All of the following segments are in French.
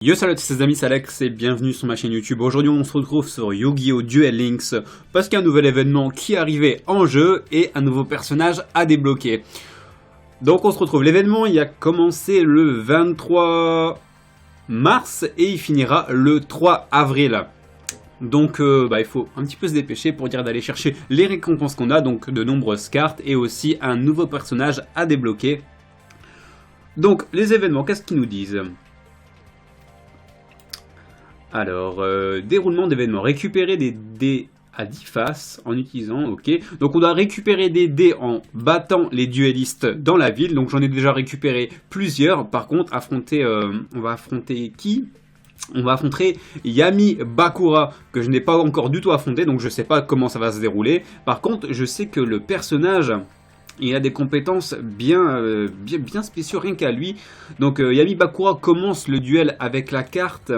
Yo salut les amis, c'est Alex et bienvenue sur ma chaîne YouTube. Aujourd'hui on se retrouve sur Yu-Gi-Oh! Duel Links parce qu'il y a un nouvel événement qui est arrivé en jeu et un nouveau personnage à débloquer. Donc on se retrouve, l'événement il a commencé le 23 mars et il finira le 3 avril. Donc il faut un petit peu se dépêcher pour dire d'aller chercher les récompenses qu'on a, donc de nombreuses cartes et aussi un nouveau personnage à débloquer. Donc les événements, qu'est-ce qu'ils nous disent ? Alors, déroulement d'événements. Récupérer des dés à 10 faces en utilisant, ok. Donc on doit récupérer des dés en battant les duellistes dans la ville. Donc j'en ai déjà récupéré plusieurs. Par contre, on va affronter qui ? On va affronter Yami Bakura, que je n'ai pas encore du tout affronté. Donc je ne sais pas comment ça va se dérouler. Par contre, je sais que le personnage... il a des compétences bien spéciaux rien qu'à lui. Donc Yami Bakura commence le duel avec la carte...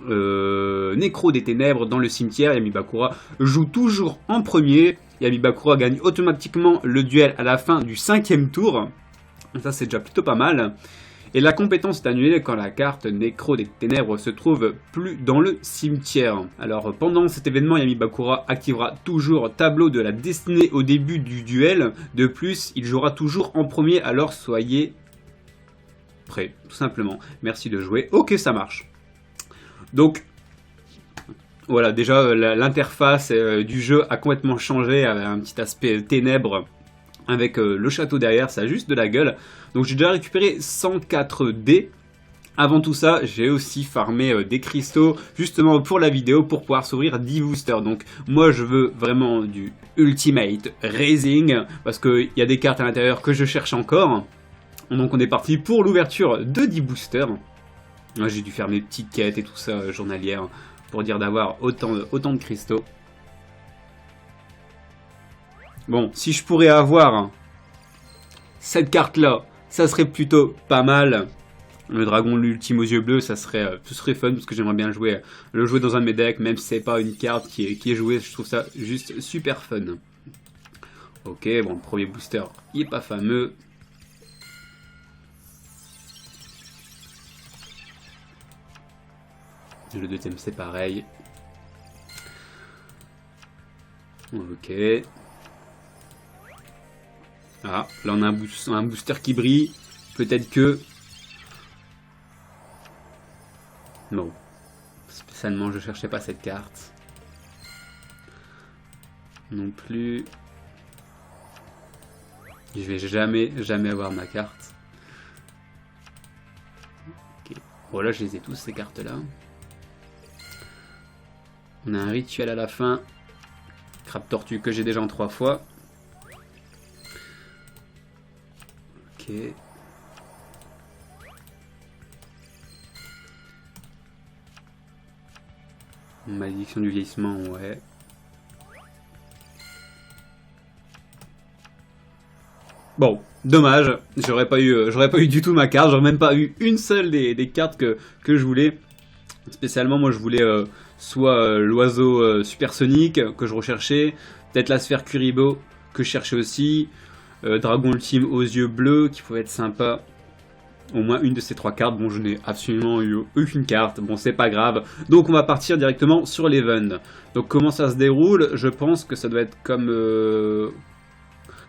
Nécro des ténèbres dans le cimetière. Yami Bakura joue toujours en premier. Yami Bakura gagne automatiquement le duel à la fin du 5e tour. Ça c'est déjà plutôt pas mal. Et la compétence est annulée quand la carte Nécro des ténèbres se trouve plus dans le cimetière. Alors pendant cet événement, Yami Bakura activera toujours tableau de la destinée au début du duel. De plus, il jouera toujours en premier, alors soyez prêts, tout simplement. Merci de jouer. Ok, ça marche. Donc, voilà, déjà l'interface du jeu a complètement changé, avec un petit aspect ténèbres avec le château derrière, ça a juste de la gueule. Donc j'ai déjà récupéré 104 dés. Avant tout ça, j'ai aussi farmé des cristaux, justement pour la vidéo, pour pouvoir s'ouvrir 10 boosters. Donc moi je veux vraiment du Ultimate Raising, parce qu'il y a des cartes à l'intérieur que je cherche encore. Donc on est parti pour l'ouverture de 10 boosters. J'ai dû faire mes petites quêtes et tout ça journalières pour dire d'avoir autant de cristaux. Bon, si je pourrais avoir cette carte-là, ça serait plutôt pas mal. Le dragon l'ultime aux yeux bleus, ce serait fun parce que j'aimerais bien le jouer dans un de mes decks, même si c'est pas une carte qui est jouée, je trouve ça juste super fun. Ok, bon, le premier booster, il est pas fameux. Le deuxième c'est pareil. Ok. Ah, là on a un booster qui brille. Peut-être que... non. Spécialement je cherchais pas cette carte. Non plus. Je vais jamais avoir ma carte. Ok. Voilà, je les ai tous ces cartes là. On a un rituel à la fin. Crabe tortue que j'ai déjà en 3 fois. Ok. Malédiction du vieillissement, ouais. Bon, dommage. J'aurais pas eu du tout ma carte. J'aurais même pas eu une seule des cartes que je voulais. Spécialement, moi je voulais soit l'oiseau supersonique que je recherchais, peut-être la sphère Kuribo que je cherchais aussi, dragon ultime aux yeux bleus qui pouvait être sympa. Au moins une de ces 3 cartes. Bon, je n'ai absolument eu aucune carte. Bon, c'est pas grave. Donc on va partir directement sur l'event. Donc comment ça se déroule? Je pense que ça doit être comme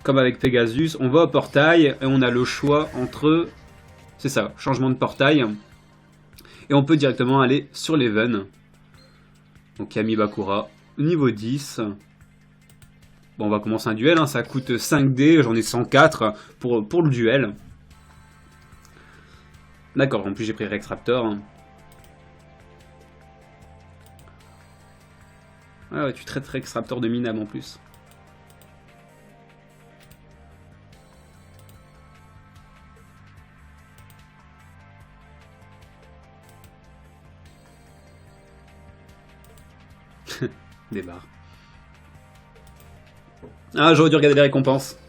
avec Pegasus. On va au portail et on a le choix entre... c'est ça, changement de portail. Et on peut directement aller sur l'event. Donc Yami Bakura, niveau 10. Bon, on va commencer un duel, hein. Ça coûte 5 dés, j'en ai 104 pour le duel. D'accord, en plus j'ai pris Rex Raptor. Ah ouais, tu traites Rex Raptor de minable en plus. Des barres. Ah, j'aurais dû regarder les récompenses.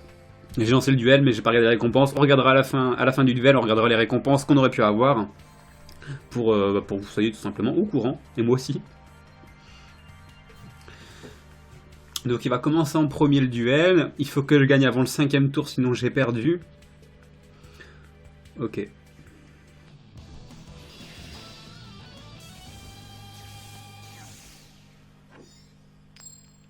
J'ai lancé le duel, mais j'ai pas regardé les récompenses. On regardera à la fin du duel, on regardera les récompenses qu'on aurait pu avoir. Pour que vous soyez tout simplement au courant. Et moi aussi. Donc il va commencer en premier le duel. Il faut que je gagne avant le 5e tour, sinon j'ai perdu. Ok.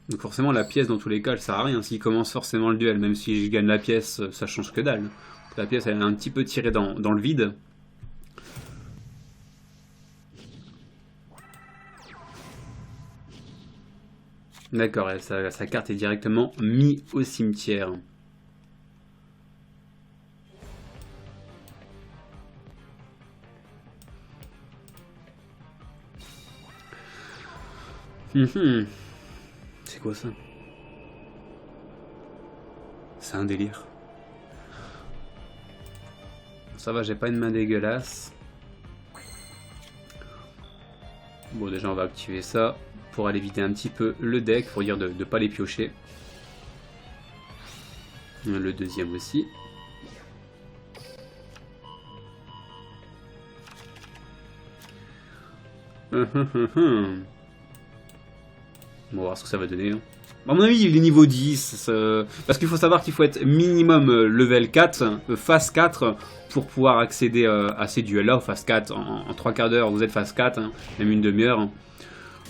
Donc forcément la pièce dans tous les cas elle sert à rien s'il commence forcément le duel, même si je gagne la pièce ça change que dalle. La pièce elle est un petit peu tirée dans le vide. D'accord, sa carte est directement mise au cimetière. C'est quoi ça? C'est un délire. Ça va, j'ai pas une main dégueulasse. Bon, déjà on va activer ça pour aller vider un petit peu le deck, pour dire de ne pas les piocher. Le deuxième aussi. On va voir ce que ça va donner. À mon avis, il est niveau 10. Parce qu'il faut savoir qu'il faut être minimum level 4, phase 4, pour pouvoir accéder à ces duels-là. Phase 4, en 3 quarts d'heure, vous êtes phase 4, hein, même une demi-heure.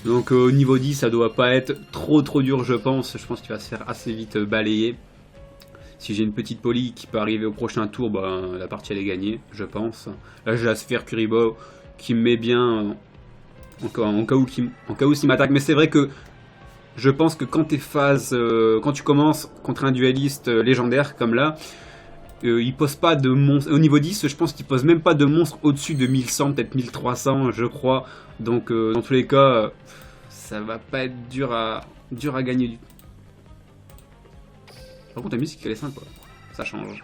Donc au niveau 10, ça doit pas être trop dur, je pense. Je pense qu'il va se faire assez vite balayer. Si j'ai une petite poly qui peut arriver au prochain tour, bah, la partie elle est gagnée, je pense. Là, j'ai la sphère Kuriboh qui me met bien en cas où s'il m'attaque. Mais c'est vrai que je pense que quand quand tu commences contre un dueliste légendaire comme là, il pose pas de monstres. Au niveau 10, je pense qu'il pose même pas de monstres au-dessus de 1100, peut-être 1300, je crois. Donc dans tous les cas, ça va pas être dur à gagner. Par contre, la musique elle est sympa, ça change.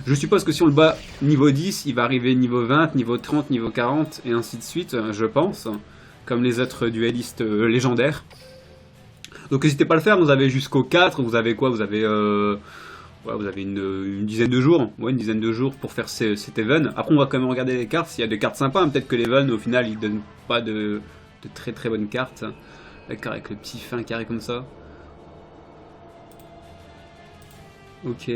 Je suppose que si on le bat niveau 10, il va arriver niveau 20, niveau 30, niveau 40, et ainsi de suite, je pense. Comme les autres duellistes légendaires. Donc n'hésitez pas à le faire, vous avez jusqu'au 4, vous avez quoi? Vous avez, vous avez une dizaine de jours. Ouais, une dizaine de jours pour faire cet event. Après, on va quand même regarder les cartes, s'il y a des cartes sympas. Hein. Peut-être que l'event, au final, il donne pas de très bonnes cartes. D'accord, avec le petit fin carré comme ça. Ok.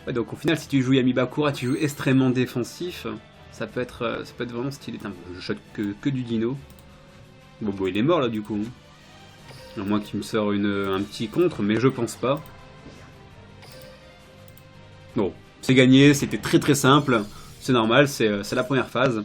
Ouais, donc au final, si tu joues Yami Bakura, tu joues extrêmement défensif. Ça peut être vraiment stylé. Je shot que du dino. Bon, il est mort là du coup. À moins qu'il me sort un petit contre, mais je pense pas. Bon, c'est gagné, c'était très simple. C'est normal, c'est la première phase.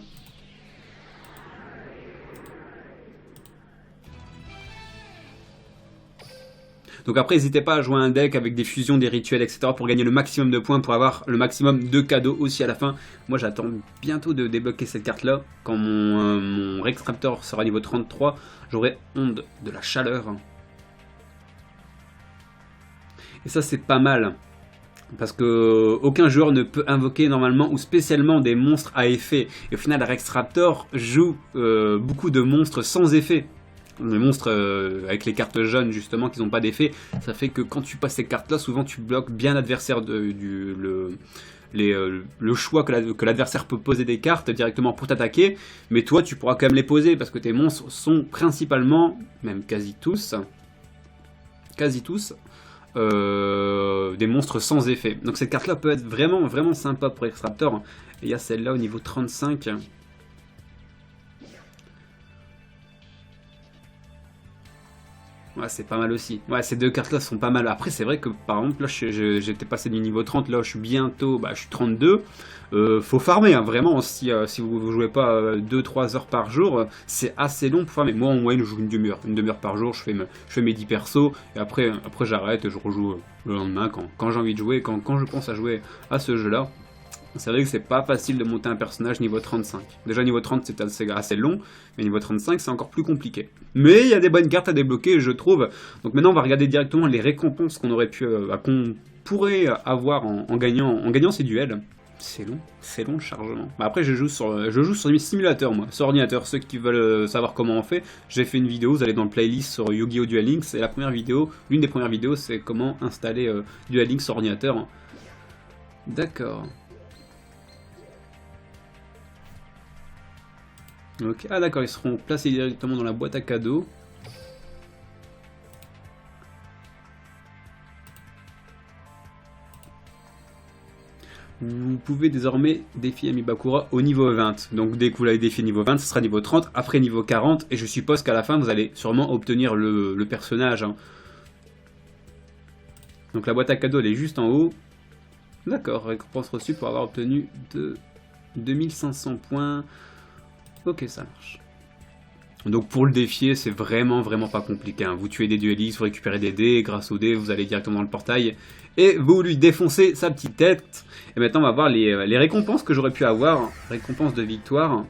Donc après, n'hésitez pas à jouer un deck avec des fusions, des rituels, etc. pour gagner le maximum de points, pour avoir le maximum de cadeaux aussi à la fin. Moi, j'attends bientôt de débloquer cette carte-là. Quand mon Rex Raptor sera niveau 33, j'aurai Onde de la Chaleur. Et ça, c'est pas mal. Parce que aucun joueur ne peut invoquer normalement ou spécialement des monstres à effet. Et au final, Rex Raptor joue beaucoup de monstres sans effet. Les monstres avec les cartes jaunes justement qui n'ont pas d'effet, ça fait que quand tu passes ces cartes là, souvent tu bloques bien l'adversaire, le choix que l'adversaire peut poser des cartes directement pour t'attaquer, mais toi tu pourras quand même les poser parce que tes monstres sont principalement, même quasi tous, des monstres sans effet. Donc cette carte là peut être vraiment sympa pour Rex Raptor. Et il y a celle là au niveau 35. Ouais, c'est pas mal aussi. Ouais, ces deux cartes-là sont pas mal. Après, c'est vrai que, par exemple, là, j'étais passé du niveau 30, là, je suis bientôt, je suis 32. Faut farmer, hein, vraiment, si vous jouez pas 2-3 heures par jour, c'est assez long pour farmer. Moi, en moyenne, je joue une demi-heure par jour, je fais mes 10 persos, et après j'arrête, je rejoue le lendemain, quand j'ai envie de jouer, quand je pense à jouer à ce jeu-là. C'est vrai que c'est pas facile de monter un personnage niveau 35. Déjà niveau 30 c'est assez long, mais niveau 35 c'est encore plus compliqué. Mais il y a des bonnes cartes à débloquer je trouve. Donc maintenant on va regarder directement les récompenses qu'on pourrait avoir en gagnant ces duels. C'est long le chargement. Après je joue sur simulateur moi, sur ordinateur. Ceux qui veulent savoir comment on fait, j'ai fait une vidéo, vous allez dans le playlist sur Yu-Gi-Oh! Duel Links, c'est la première vidéo, l'une des premières vidéos c'est comment installer Duel Links sur ordinateur. D'accord. Ok, ah d'accord, ils seront placés directement dans la boîte à cadeaux. vous pouvez désormais défier Yami Bakura au niveau 20. Donc dès que vous l'avez défié niveau 20, ce sera niveau 30, après niveau 40, et je suppose qu'à la fin, vous allez sûrement obtenir le personnage. Hein. Donc la boîte à cadeaux, elle est juste en haut. D'accord, récompense reçue pour avoir obtenu 2500 points. Ok, ça marche. Donc pour le défier, c'est vraiment pas compliqué. Hein. Vous tuez des duellistes, vous récupérez des dés, grâce aux dés, vous allez directement dans le portail. Et vous lui défoncez sa petite tête. Et maintenant, on va voir les récompenses que j'aurais pu avoir. Récompense de victoire.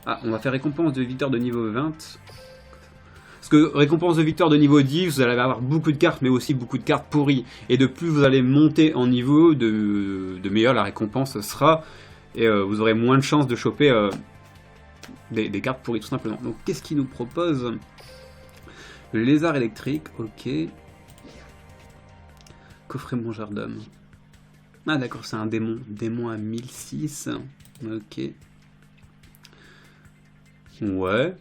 Ah, on va faire récompense de victoire de niveau 20. Parce que récompense de victoire de niveau 10, vous allez avoir beaucoup de cartes, mais aussi beaucoup de cartes pourries. Et de plus vous allez monter en niveau, de meilleure la récompense sera. Et vous aurez moins de chances de choper des cartes pourries, tout simplement. Donc, qu'est-ce qu'il nous propose? Le lézard électrique, ok. Coffret mangeur d'hommes. Ah d'accord, c'est un démon. Démon à 1006. Ok. Ouais.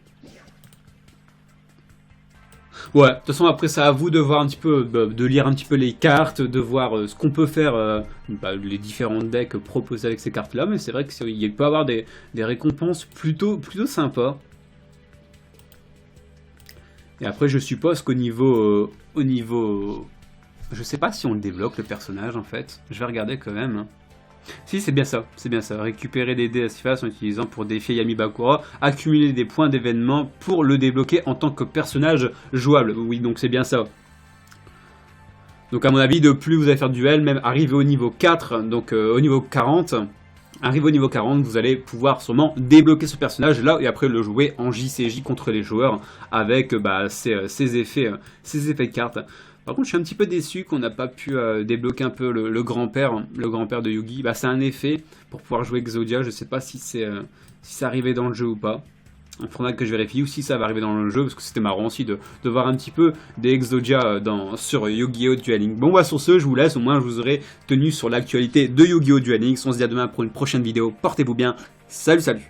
Ouais, de toute façon après c'est à vous de voir un petit peu, de lire un petit peu les cartes, de voir ce qu'on peut faire, les différents decks proposés avec ces cartes là, mais c'est vrai qu'il peut y avoir des récompenses plutôt sympas. Et après je suppose qu'au niveau, je sais pas si on le débloque le personnage en fait, je vais regarder quand même. Si, c'est bien ça, récupérer des dés à surface en utilisant pour défier Yami Bakura, accumuler des points d'événement pour le débloquer en tant que personnage jouable. Oui, donc c'est bien ça. Donc à mon avis, de plus vous allez faire du duel, même arriver au niveau 4, donc au niveau 40, arrivé au niveau 40, vous allez pouvoir sûrement débloquer ce personnage là et après le jouer en JCJ contre les joueurs avec ses effets de cartes. Par contre, je suis un petit peu déçu qu'on n'a pas pu débloquer un peu le grand-père de Yugi. Bah, c'est un effet pour pouvoir jouer Exodia. Je sais pas si c'est arrivé dans le jeu ou pas. Il faudra que je vérifie ou si ça va arriver dans le jeu, parce que c'était marrant aussi de voir un petit peu des Exodia sur Yu-Gi-Oh! Duel Links. Bon, bah sur ce, je vous laisse. Au moins, je vous aurai tenu sur l'actualité de Yu-Gi-Oh! Duel Links. On se dit à demain pour une prochaine vidéo. Portez-vous bien. Salut, salut!